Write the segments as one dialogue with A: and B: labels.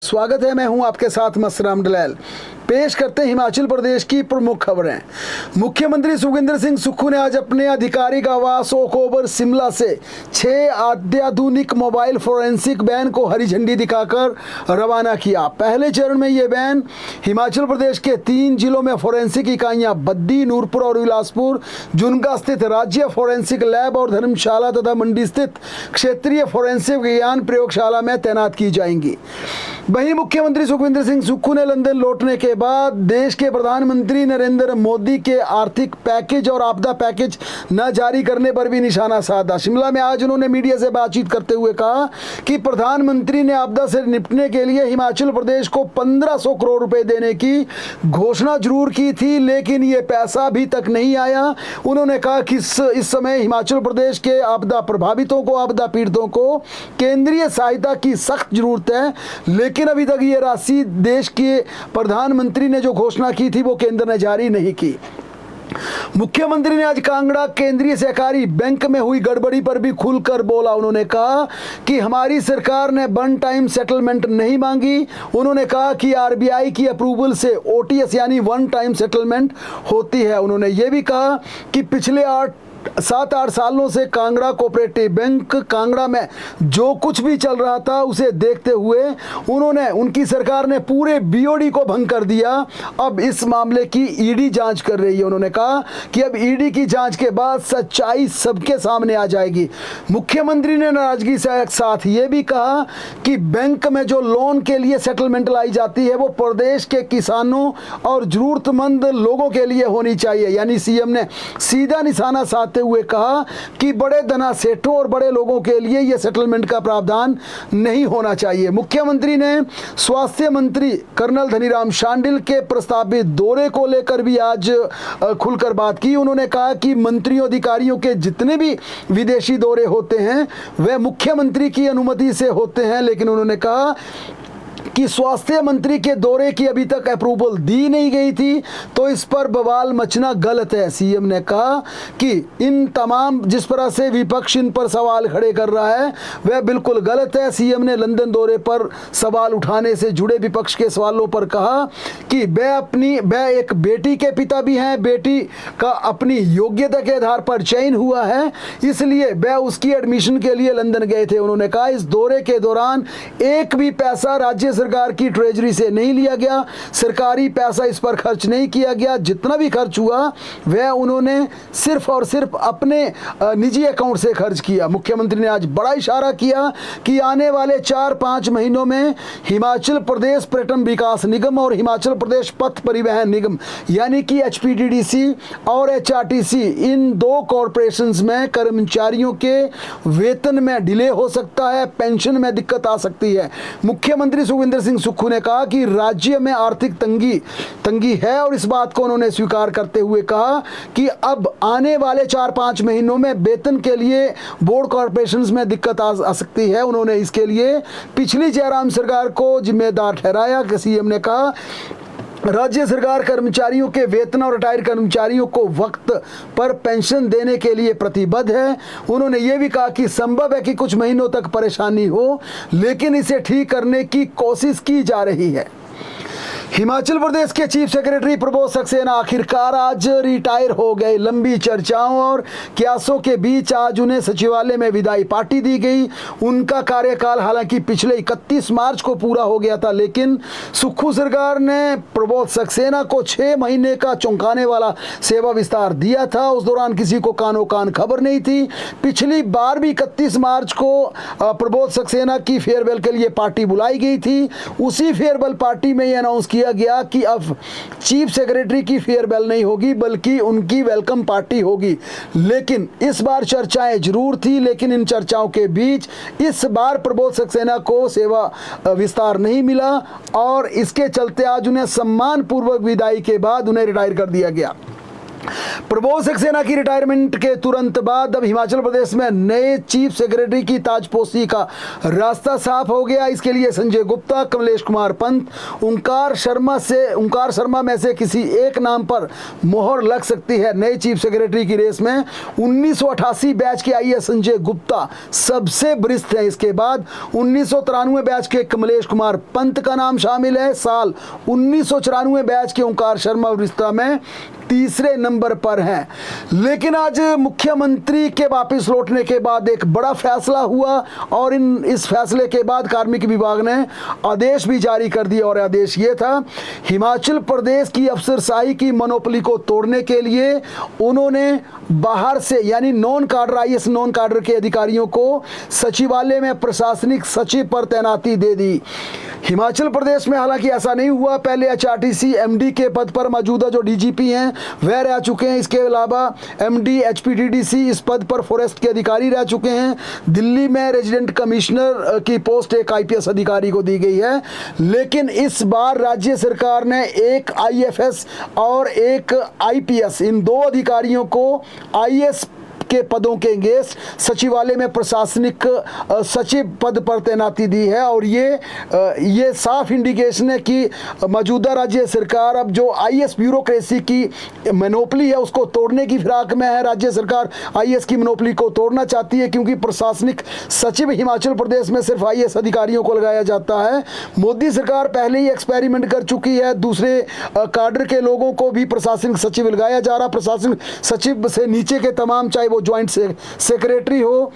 A: स्वागत है, मैं हूं आपके साथ मसराम डलैल। पेश करते हैं हिमाचल प्रदेश की प्रमुख खबरें। मुख्यमंत्री सुखविंदर सिंह सुक्खू ने आज अपने आधिकारिक आवास ओक ओवर शिमला से 6 अत्याधुनिक मोबाइल फोरेंसिक वैन को हरी झंडी दिखाकर रवाना किया। पहले चरण में ये वैन हिमाचल प्रदेश के 3 जिलों में फोरेंसिक इकाइयां बद्दी, नूरपुर और बिलासपुर, जुनगा स्थित राज्य फोरेंसिक लैब और धर्मशाला तथा मंडी स्थित क्षेत्रीय फोरेंसिक विज्ञान प्रयोगशाला में तैनात की जाएंगी। वहीं मुख्यमंत्री सुखविंदर सिंह सुक्खू ने लंदन लौटने के बाद देश के प्रधानमंत्री नरेंद्र मोदी के आर्थिक पैकेज और आपदा पैकेज न जारी करने पर भी निशाना साधा। शिमला में आज उन्होंने मीडिया से बातचीत करते हुए कहा कि प्रधानमंत्री ने आपदा से निपटने के लिए हिमाचल प्रदेश को 1500 करोड़ रुपए देने की घोषणा जरूर की थी, लेकिन ये पैसा अभी तक नहीं आया। उन्होंने कहा कि इस समय हिमाचल प्रदेश के आपदा प्रभावितों को, आपदा पीड़ितों को केंद्रीय सहायता की सख्त जरूरत है, लेकिन अभी तक ये राशि देश के प्रधानमंत्री ने जो घोषणा की थी वो केंद्र ने जारी नहीं की। मुख्यमंत्री ने आज कांगड़ा केंद्रीय सहकारी बैंक में हुई गड़बड़ी पर भी खुलकर बोला। उन्होंने कहा कि हमारी सरकार ने वन टाइम सेटलमेंट नहीं मांगी। उन्होंने कहा कि आरबीआई की अप्रूवल से ओटीएस यानी वन टाइम सेटलमेंट होती है। उन्होंने ये भी कहा कि पिछले 7-8 सालों से कांगड़ा कोऑपरेटिव बैंक कांगड़ा में जो कुछ भी चल रहा था उसे देखते हुए उनकी सरकार ने पूरे बीओडी को भंग कर दिया। अब इस मामले की ईडी जांच कर रही है। उन्होंने कहा कि अब ईडी की जांच के बाद सच्चाई सबके सामने आ जाएगी। मुख्यमंत्री ने नाराजगी के साथ ये भी कहा कि बैंक में जो लोन के लिए सेटलमेंट लाई जाती है वो प्रदेश के किसानों और जरूरतमंद लोगों के लिए होनी चाहिए। यानी सीएम ने सीधा निशाना साधते हुए कहा कि बड़े धना सेठों और बड़े लोगों के लिए यह सेटलमेंट का प्रावधान नहीं होना चाहिए। मुख्यमंत्री ने स्वास्थ्य मंत्री कर्नल धनीराम शांडिल के प्रस्तावित दौरे को लेकर भी आज खुलकर बात की। उन्होंने कहा कि मंत्रियों अधिकारियों के जितने भी विदेशी दौरे होते हैं वे मुख्यमंत्री की अनुमति से होते हैं, लेकिन उन्होंने कहा कि स्वास्थ्य मंत्री के दौरे की अभी तक अप्रूवल दी नहीं गई थी, तो इस पर बवाल मचना गलत है। सीएम ने कहा कि इन तमाम जिस तरह से विपक्ष इन पर सवाल खड़े कर रहा है वह बिल्कुल गलत है। सीएम ने लंदन दौरे पर सवाल उठाने से जुड़े विपक्ष के सवालों पर कहा कि वह एक बेटी के पिता भी हैं, बेटी का अपनी योग्यता के आधार पर चयन हुआ है, इसलिए वह उसकी एडमिशन के लिए लंदन गए थे। उन्होंने कहा इस दौरे के दौरान एक भी पैसा राज्य सरकार की ट्रेजरी से नहीं लिया गया, सरकारी पैसा इस पर खर्च नहीं किया गया। जितना भी खर्च हुआ वह उन्होंने सिर्फ और सिर्फ अपने निजी अकाउंट से खर्च किया। मुख्यमंत्री ने आज बड़ा इशारा किया कि आने वाले 4-5 महीनों में हिमाचल प्रदेश पर्यटन विकास निगम और हिमाचल प्रदेश पथ परिवहन निगम यानी कि एचपीडीडीसी और एचआरटीसी इन 2 कॉरपोरेशंस में कर्मचारियों के वेतन में डिले हो सकता है, पेंशन में दिक्कत आ सकती है। मुख्यमंत्री सुखविंदर सिंह सुक्खू ने कहा कि राज्य में आर्थिक तंगी है और इस बात को उन्होंने स्वीकार करते हुए कहा कि अब आने वाले 4-5 महीनों में वेतन के लिए बोर्ड कॉर्पोरेशंस में दिक्कत आ सकती है। उन्होंने इसके लिए पिछली जयराम सरकार को जिम्मेदार ठहराया। सीएम ने कहा राज्य सरकार कर्मचारियों के वेतन और रिटायर्ड कर्मचारियों को वक्त पर पेंशन देने के लिए प्रतिबद्ध है। उन्होंने ये भी कहा कि संभव है कि कुछ महीनों तक परेशानी हो, लेकिन इसे ठीक करने की कोशिश की जा रही है। हिमाचल प्रदेश के चीफ सेक्रेटरी प्रबोध सक्सेना आखिरकार आज रिटायर हो गए। लंबी चर्चाओं और क्यासों के बीच आज उन्हें सचिवालय में विदाई पार्टी दी गई। उनका कार्यकाल हालांकि पिछले 31 मार्च को पूरा हो गया था, लेकिन सुक्खू सरकार ने प्रबोध सक्सेना को 6 महीने का चौंकाने वाला सेवा विस्तार दिया था। उस दौरान किसी को कानो कान खबर नहीं थी। पिछली बार भी 31 मार्च को प्रबोध सक्सेना की फेयरवेल के लिए पार्टी बुलाई गई थी। उसी फेयरवेल पार्टी में यह अनाउंस किया गया कि अब चीफ सेक्रेटरी की फेयरवेल नहीं होगी बल्कि उनकी वेलकम पार्टी होगी। लेकिन इस बार चर्चाएं जरूर थी, लेकिन इन चर्चाओं के बीच इस बार प्रबोध सक्सेना को सेवा विस्तार नहीं मिला और इसके चलते आज उन्हें सम्मान पूर्वक विदाई के बाद उन्हें रिटायर कर दिया गया। प्रबोध सक्सेना की रिटायरमेंट के तुरंत बाद अब हिमाचल प्रदेश में नए चीफ सेक्रेटरी की ताजपोशी का रास्ता साफ हो गया। इसके लिए संजय गुप्ता, कमलेश कुमार पंत, ओंकार शर्मा में से किसी एक नाम पर मोहर लग सकती है। नए चीफ सेक्रेटरी की रेस में 1988 बैच के आईएएस संजय गुप्ता सबसे वरिष्ठ है। इसके बाद 1993 बैच के कमलेश कुमार पंत का नाम शामिल है। साल 1994 बैच के ओंकार शर्मा वरिष्ठता में तीसरे नंबर पर हैं। लेकिन आज मुख्यमंत्री के वापस लौटने के बाद एक बड़ा फैसला हुआ और इस फैसले के बाद कार्मिक विभाग ने आदेश भी जारी कर दिया और आदेश ये था, हिमाचल प्रदेश की अफसरशाही की मोनोपोली को तोड़ने के लिए उन्होंने बाहर से यानी नॉन कार्डर आईएएस नॉन कार्डर के अधिकारियों को सचिवालय में प्रशासनिक सचिव पर तैनाती दे दी। हिमाचल प्रदेश में हालांकि ऐसा नहीं हुआ। पहले एचआरटीसी एमडी के पद पर मौजूदा जो डीजीपी हैं वह रह चुके हैं। इसके अलावा एमडी एचपीटीडीसी इस पद पर फॉरेस्ट के अधिकारी रह चुके हैं। दिल्ली में रेजिडेंट कमिश्नर की पोस्ट एक आईपीएस अधिकारी को दी गई है। लेकिन इस बार राज्य सरकार ने एक आईएफएस और एक आईपीएस इन दो अधिकारियों को आईएएस के पदों के अगेंस्ट सचिवालय में प्रशासनिक सचिव पद पर तैनाती दी है। और ये साफ इंडिकेशन है कि मौजूदा राज्य सरकार अब जो आईएएस ब्यूरोक्रेसी की मोनोपोली है उसको तोड़ने की फिराक में है। राज्य सरकार आईएएस की मोनोपोली को तोड़ना चाहती है क्योंकि प्रशासनिक सचिव हिमाचल प्रदेश में सिर्फ आईएएस अधिकारियों को लगाया जाता है। मोदी सरकार पहले ही एक्सपेरिमेंट कर चुकी है, दूसरे काडर के लोगों को भी प्रशासनिक सचिव लगाया जा रहा। प्रशासनिक सचिव से नीचे के तमाम, चाहे वो ज्वाइंट सेक्रेटरी हो,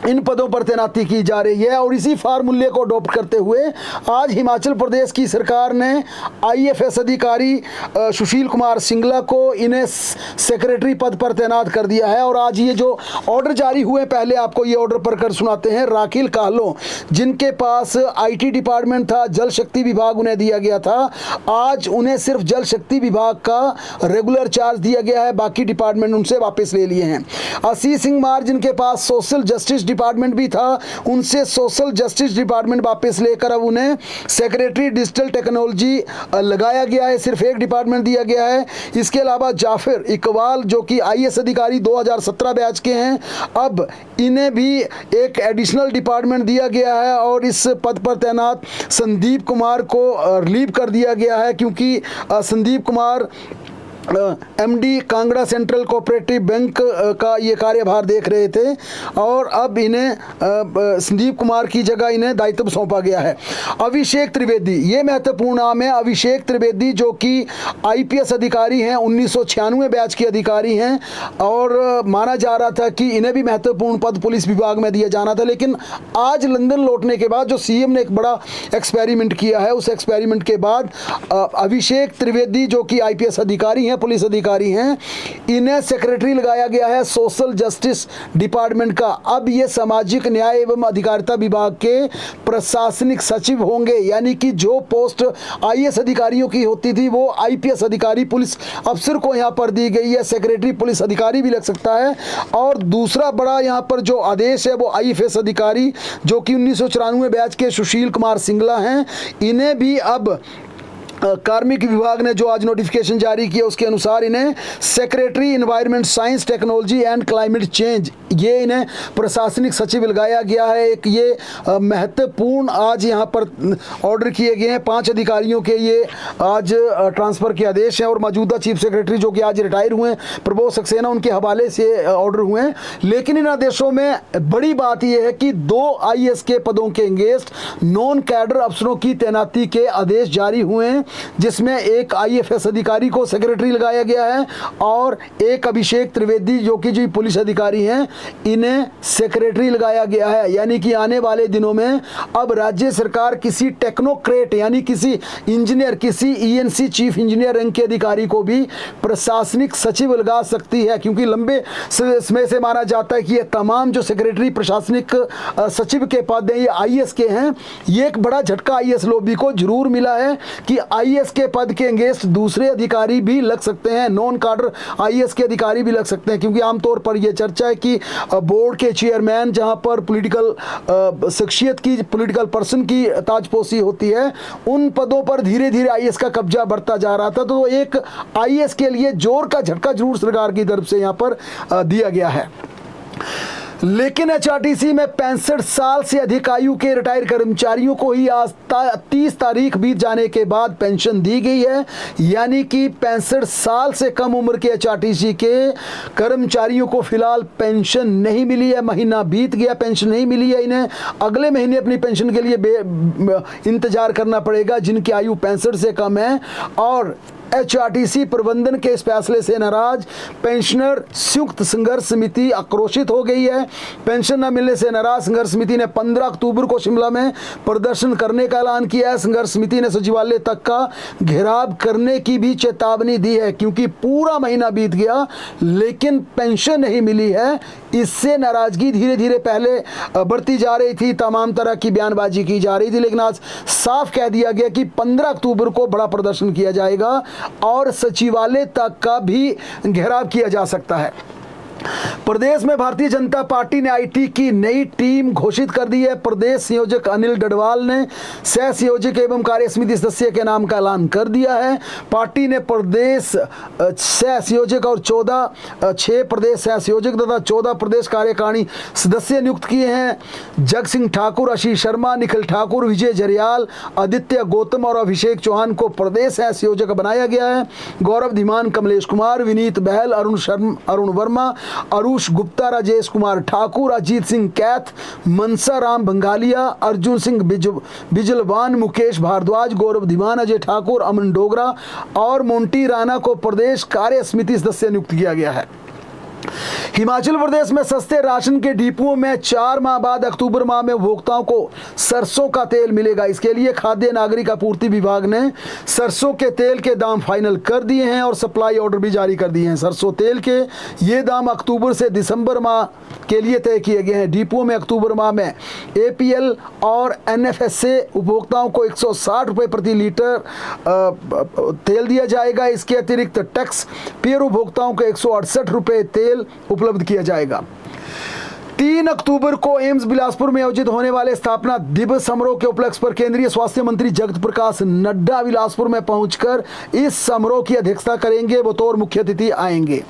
A: इन पदों पर तैनाती की जा रही है। और इसी फार्मूले को अडॉप्ट करते हुए आज हिमाचल प्रदेश की सरकार ने आईएफएस अधिकारी सुशील कुमार सिंगला को इन्हें सेक्रेटरी पद पर तैनात कर दिया है। और आज ये जो ऑर्डर जारी हुए, पहले आपको ये ऑर्डर पढ़कर सुनाते हैं। राखिल काहलो, जिनके पास आईटी डिपार्टमेंट था, जल शक्ति विभाग उन्हें दिया गया था, आज उन्हें सिर्फ जल शक्ति विभाग का रेगुलर चार्ज दिया गया है, बाकी डिपार्टमेंट उनसे वापस ले लिए हैं। आशीष सिंह मार, जिनके पास सोशल जस्टिस डिपार्टमेंट भी था, उनसे सोशल जस्टिस डिपार्टमेंट वापस लेकर अब उन्हें सेक्रेटरी डिजिटल टेक्नोलॉजी लगाया गया है, सिर्फ एक डिपार्टमेंट दिया गया है। इसके अलावा जाफिर इकबाल, जो कि आईएएस अधिकारी 2017 बैच के हैं, अब इन्हें भी एक एडिशनल डिपार्टमेंट दिया गया है। और इस पद पर तैनात संदीप कुमार को रिलीव कर दिया गया है क्योंकि Sandeep Kumar MD Kangra central cooperative bank का ये कार्यभार देख रहे थे और अब इन्हें संदीप कुमार की जगह इन्हें दायित्व सौंपा गया है। अभिषेक त्रिवेदी, ये महत्वपूर्ण नाम है। अभिषेक त्रिवेदी जो कि आईपीएस अधिकारी हैं, 1996 बैच के अधिकारी हैं और माना जा रहा था कि इन्हें भी महत्वपूर्ण पद पुलिस विभाग में दिया जाना था। लेकिन आज लंदन लौटने के बाद जो सीएम ने एक बड़ा एक्सपेरिमेंट किया है, उस एक्सपेरिमेंट के बाद अभिषेक त्रिवेदी जो कि आईपीएस अधिकारी पुलिस अधिकारी हैं, इन्हें सेक्रेटरी लगाया गया है सोशल जस्टिस डिपार्टमेंट का। अब ये सामाजिक न्याय एवं अधिकारिता विभाग के प्रशासनिक सचिव होंगे, यानी कि जो पोस्ट आईएएस अधिकारियों की होती थी वो आईपीएस अधिकारी पुलिस अफसर को यहाँ पर दी गई है। सेक्रेटरी पुलिस अधिकारी भी लग सकता है। और दूसरा बड़ा यहाँ पर जो आदेश है वो आईएफएस अधिकारी जो कि 1994 बैच के सुशील कुमार सिंगला हैं, इन्हें भी अब कार्मिक विभाग ने जो आज नोटिफिकेशन जारी किया उसके अनुसार इन्हें secretary environment science technology and climate change, ये इन्हें प्रशासनिक सचिव लगाया गया है। एक ये महत्वपूर्ण आज यहाँ पर ऑर्डर किए गए हैं। 5 अधिकारियों के ये आज ट्रांसफ़र के आदेश हैं और मौजूदा चीफ सेक्रेटरी जो कि आज रिटायर हुए हैं प्रबोध सक्सेना, उनके हवाले से ऑर्डर हुए हैं। लेकिन इन आदेशों में बड़ी बात यह है कि 2 आईएएस के पदों के अगेंस्ट नॉन कैडर अफसरों की तैनाती के आदेश जारी हुए हैं, जिसमें एक आईएफएस अधिकारी को सेक्रेटरी लगाया गया है और एक अभिषेक त्रिवेदी जो कि जो पुलिस अधिकारी हैं, इन्हें सेक्रेटरी लगाया गया है। यानी कि आने वाले दिनों में अब राज्य सरकार किसी टेक्नोक्रेट यानी किसी इंजीनियर, किसी ईएनसी चीफ इंजीनियर रैंक के अधिकारी को भी प्रशासनिक सचिव लगा सकती है, क्योंकि लंबे समय से माना जाता है कि ये तमाम जो सेक्रेटरी प्रशासनिक सचिव के पद हैं ये आईएएस के हैं। ये एक बड़ा झटका आईएएस लॉबी को जरूर मिला है कि आईएएस के पद के अगेंस्ट दूसरे अधिकारी भी लग सकते हैं, नॉन काडर आईएएस के अधिकारी भी लग सकते हैं, क्योंकि आमतौर पर यह चर्चा है कि बोर्ड के चेयरमैन जहां पर पॉलिटिकल शख्सियत की, पॉलिटिकल पर्सन की ताजपोशी होती है, उन पदों पर धीरे धीरे आईएएस का कब्जा बढ़ता जा रहा था। तो एक आईएएस के लिए जोर का झटका जरूर सरकार की तरफ से यहां पर दिया गया है। लेकिन एचआरटीसी में 65 साल से अधिक आयु के रिटायर्ड कर्मचारियों को ही आज 30 तारीख बीत जाने के बाद पेंशन दी गई है, यानी कि 65 साल से कम उम्र के एचआरटीसी के कर्मचारियों को फिलहाल पेंशन नहीं मिली है। महीना बीत गया, पेंशन नहीं मिली है, इन्हें अगले महीने अपनी पेंशन के लिए इंतजार करना पड़ेगा, जिनकी आयु 65 से कम है। और एचआरटीसी प्रबंधन के इस फैसले से नाराज पेंशनर संयुक्त संघर्ष समिति आक्रोशित हो गई है। पेंशन न मिलने से नाराज संघर्ष समिति ने 15 अक्टूबर को शिमला में प्रदर्शन करने का ऐलान किया है। संघर्ष समिति ने सचिवालय तक का घेराव करने की भी चेतावनी दी है, क्योंकि पूरा महीना बीत गया लेकिन पेंशन नहीं मिली है। इससे नाराजगी धीरे धीरे पहले बढ़ती जा रही थी, तमाम तरह की बयानबाजी की जा रही थी, लेकिन आज साफ कह दिया गया कि 15 अक्टूबर को बड़ा प्रदर्शन किया जाएगा और सचिवालय तक का भी घेराव किया जा सकता है। प्रदेश में भारतीय जनता पार्टी ने आईटी की नई टीम घोषित कर दी है। प्रदेश संयोजक अनिल डडवाल ने सह संयोजक एवं कार्य समिति सदस्य के नाम का ऐलान कर दिया है। पार्टी ने प्रदेश सह संयोजक और 6 प्रदेश सह संयोजक तथा 14 प्रदेश कार्यकारिणी सदस्य नियुक्त किए हैं। जग सिंह ठाकुर, आशीष शर्मा, निखिल ठाकुर, विजय जरियाल, आदित्य गौतम और अभिषेक चौहान को प्रदेश सह संयोजक बनाया गया है। गौरव धीमान, कमलेश कुमार, विनीत बहल, अरुण वर्मा, अरुष गुप्ता, राजेश कुमार ठाकुर, अजीत सिंह कैथ, मनसा राम बंगालिया, अर्जुन सिंह बिजलवान, मुकेश भारद्वाज, गौरव धीमान, अजय ठाकुर, अमन डोगरा और मोंटी राणा को प्रदेश कार्य समिति सदस्य नियुक्त किया गया है। हिमाचल प्रदेश में सस्ते राशन के डिपुओं में 4 माह बाद अक्टूबर माह में उपभोक्ताओं को सरसों का तेल मिलेगा। इसके लिए खाद्य नागरिक आपूर्ति विभाग ने सरसों के तेल के दाम फाइनल कर दिए हैं और सप्लाई ऑर्डर भी जारी कर दिए हैं। सरसों तेल के ये दाम अक्टूबर से दिसंबर माह के लिए तय किए गए हैं। डिपुओं में अक्टूबर माह में एपीएल और एनएफएस से उपभोक्ताओं को 160 रुपये प्रति लीटर तेल दिया जाएगा। इसके अतिरिक्त टैक्स पेयर उपभोक्ताओं को 168 रुपये तेल उपलब्ध किया जाएगा। 3 अक्टूबर को एम्स बिलासपुर में आयोजित होने वाले स्थापना दिवस समारोह के उपलक्ष्य पर केंद्रीय स्वास्थ्य मंत्री जगत प्रकाश नड्डा बिलासपुर में पहुंचकर इस समारोह की अध्यक्षता करेंगे, बतौर मुख्य अतिथि आएंगे।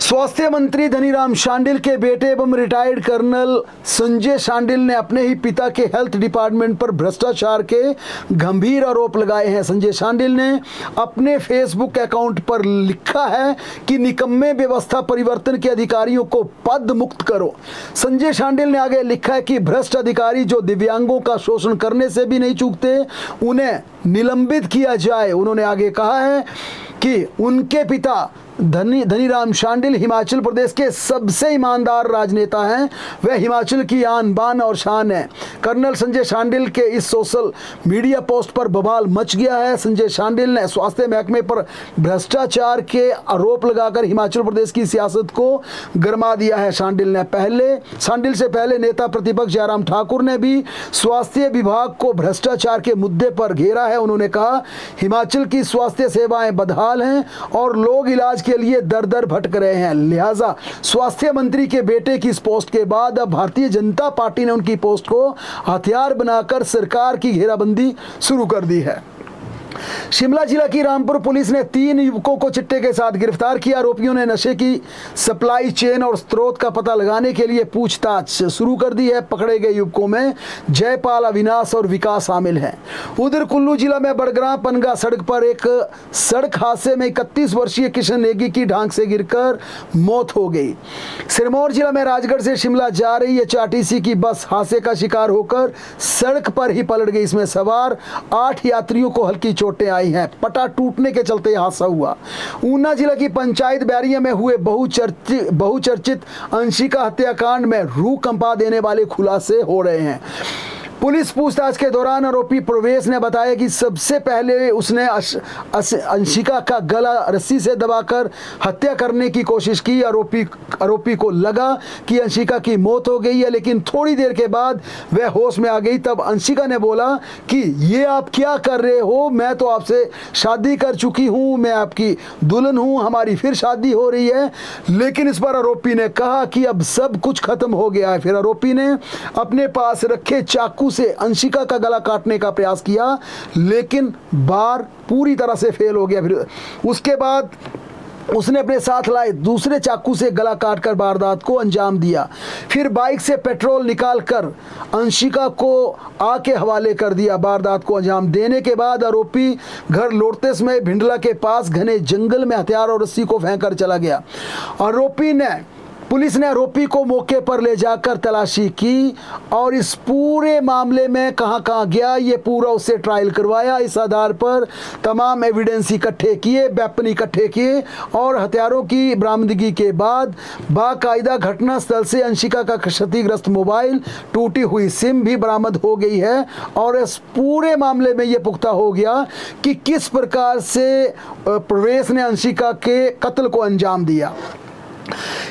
A: स्वास्थ्य मंत्री धनीराम शांडिल के बेटे एवं रिटायर्ड कर्नल संजय शांडिल ने अपने ही पिता के हेल्थ डिपार्टमेंट पर भ्रष्टाचार के गंभीर आरोप लगाए हैं। संजय शांडिल ने अपने फेसबुक अकाउंट पर लिखा है कि निकम्मे व्यवस्था परिवर्तन के अधिकारियों को पद मुक्त करो। संजय शांडिल ने आगे लिखा है कि भ्रष्ट अधिकारी जो दिव्यांगों का शोषण करने से भी नहीं चूकते, उन्हें निलंबित किया जाए। उन्होंने आगे कहा है कि उनके पिता धनीराम शांडिल हिमाचल प्रदेश के सबसे ईमानदार राजनेता हैं। वह हिमाचल की आन बान और शान है। कर्नल संजय शांडिल के इस सोशल मीडिया पोस्ट पर बवाल मच गया है। संजय शांडिल ने स्वास्थ्य महकमे पर भ्रष्टाचार के आरोप लगाकर हिमाचल प्रदेश की सियासत को गरमा दिया है। शांडिल से पहले नेता प्रतिपक्ष जयराम ठाकुर ने भी स्वास्थ्य विभाग को भ्रष्टाचार के मुद्दे पर घेरा है। उन्होंने कहा, हिमाचल की स्वास्थ्य सेवाएं बदहाल हैं और लोग इलाज के लिए दर दर भटक रहे हैं। लिहाजा स्वास्थ्य मंत्री के बेटे की इस पोस्ट के बाद अब भारतीय जनता पार्टी ने उनकी पोस्ट को हथियार बनाकर सरकार की घेराबंदी शुरू कर दी है। शिमला जिला की रामपुर पुलिस ने 3 युवकों को चिट्टे के साथ गिरफ्तार किया। आरोपियों ने नशे की सप्लाई चेन और स्रोत का पता लगाने के लिए पूछताछ शुरू कर दी है। पकड़े गए युवकों में जयपाल, अविनाश और विकास शामिल हैं। उधर कुल्लू जिला में बड़ग्रां पनगा सड़क पर एक सड़क हादसे में 31 वर्षीय किशन नेगी की ढांक से गिरकर मौत हो गई। सिरमौर जिला में राजगढ़ से शिमला जा रही एचआरटीसी की बस हादसे का शिकार होकर सड़क पर ही पलट गई। इसमें सवार 8 यात्रियों को हल्की चोटें आई हैं। पटा टूटने के चलते हादसा हुआ। ऊना जिला की पंचायत बैरिया में हुए बहुचर्चित अंशिका हत्याकांड में रूह कंपा देने वाले खुलासे हो रहे हैं। पुलिस पूछताछ के दौरान आरोपी प्रवेश ने बताया कि सबसे पहले उसने अंशिका का गला रस्सी से दबाकर हत्या करने की कोशिश की। आरोपी को लगा कि अंशिका की मौत हो गई है, लेकिन थोड़ी देर के बाद वह होश में आ गई। तब अंशिका ने बोला कि ये आप क्या कर रहे हो, मैं तो आपसे शादी कर चुकी हूँ, मैं आपकी दुल्हन हूँ, हमारी फिर शादी हो रही है। लेकिन इस पर आरोपी ने कहा कि अब सब कुछ खत्म हो गया है। फिर आरोपी ने अपने पास रखे चाकू से अंशिका का गला काटने का प्रयास किया, लेकिन बार पूरी तरह से फेल हो गया। फिर उसके बाद उसने अपने साथ लाए दूसरे चाकू से गला काटकर वारदात को अंजाम दिया। फिर बाइक से पेट्रोल निकालकर अंशिका को आग के हवाले कर दिया। वारदात को अंजाम देने के बाद आरोपी घर लौटते समय भिंडला के पास घने जंगल में हथियार और रस्सी को फेंक कर चला गया। पुलिस ने आरोपी को मौके पर ले जाकर तलाशी की और इस पूरे मामले में कहां गया ये पूरा उससे ट्रायल करवाया। इस आधार पर तमाम एविडेंस इकट्ठे किए, वेपन इकट्ठे किए और हथियारों की बरामदगी के बाद बाकायदा घटनास्थल से अंशिका का क्षतिग्रस्त मोबाइल, टूटी हुई सिम भी बरामद हो गई है। और इस पूरे मामले में ये पुख्ता हो गया कि किस प्रकार से प्रवेश ने अंशिका के कत्ल को अंजाम दिया।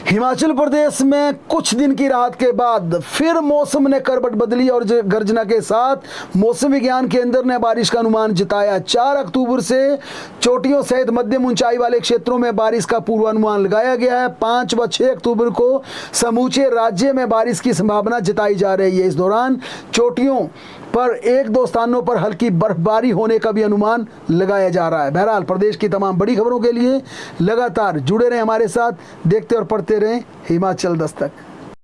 A: हिमाचल प्रदेश में कुछ दिन की राहत के बाद फिर मौसम ने करवट बदली और गर्जना के साथ मौसम विज्ञान केंद्र ने बारिश का अनुमान जताया। 4 अक्टूबर से चोटियों सहित मध्यम ऊंचाई वाले क्षेत्रों में बारिश का पूर्वानुमान लगाया गया है। 5 व 6 अक्टूबर को समूचे राज्य में बारिश की संभावना जताई जा रही है। इस दौरान चोटियों पर 1-2 स्थानों पर हल्की बर्फबारी होने का भी अनुमान लगाया जा रहा है। बहरहाल प्रदेश की तमाम बड़ी खबरों के लिए लगातार जुड़े रहें हमारे साथ, देखते और पढ़ते रहें हिमाचल दस्तक।